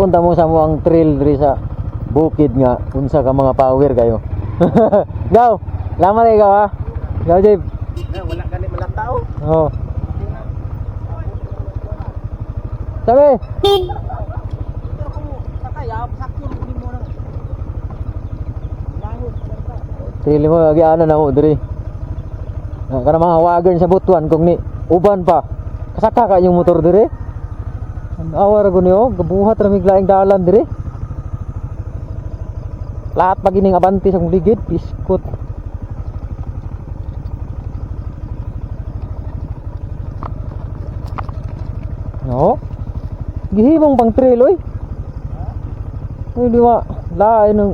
unta mo sa mo ang trail diri sa bukid nga unsa ka mga power kayo. Gaw, lamat ikaw ha. Gaw Jay. Wala gani man tao. Oh. Sabi. Trail mo lagi ana na mo diri. Kana mga wagon sa butuan kung ni uban pa. Kasaka ka yung motor diri. Awar ko niyo, gabuhat ra mig laing dalan diri. Lahat pag ining abante sa ligid, biskot. No? Gihimong pang trail oy. Ay di ba, lain ng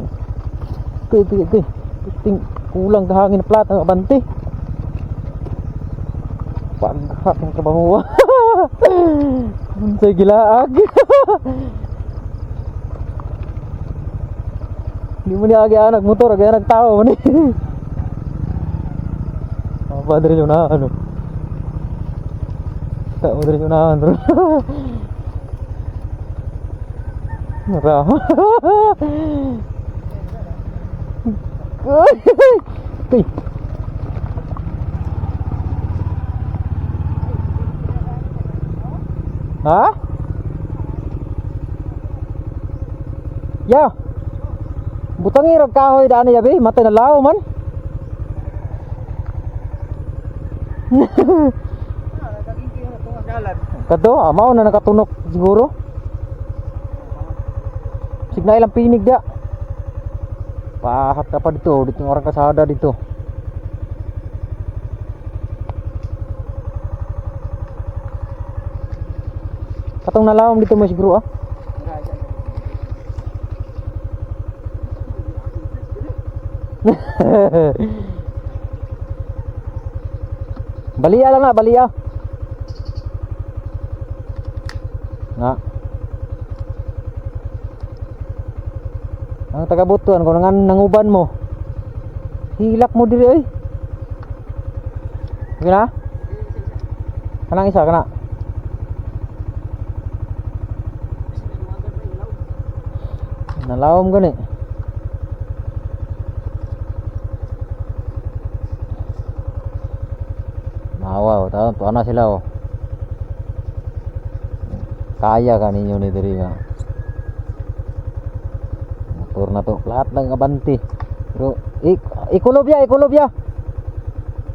ting kulang kahangin na plat ang abante. Paghat ng trabaho. Unsay gilaag. Di mo niya agi anak motor, agi anak tao man ni. Apa dari na ano. Tak mo dari na ano. Nara. Hey. Ha? Ya. Butang irog kahoy daan yabi, matay na lao man. Kado, amaw na nakatunok siguro. Signa ilang pinig da. Pahat ka pa dito, dito orang kasada dito. Katong nalawom dito mo siguro ah. Balia lang na, balia. Nga. Ang taga-butuan kung nanguban mo. Hilak mo diri ay. Okay na? Kanang isa kana. Nalawom gani. Wow, taon na sila oh. Kaya ka ninyo ni diri nga. Motor na to, lahat ng abante. Pero ikulobya.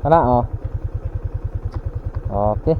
Kana oh. Okay.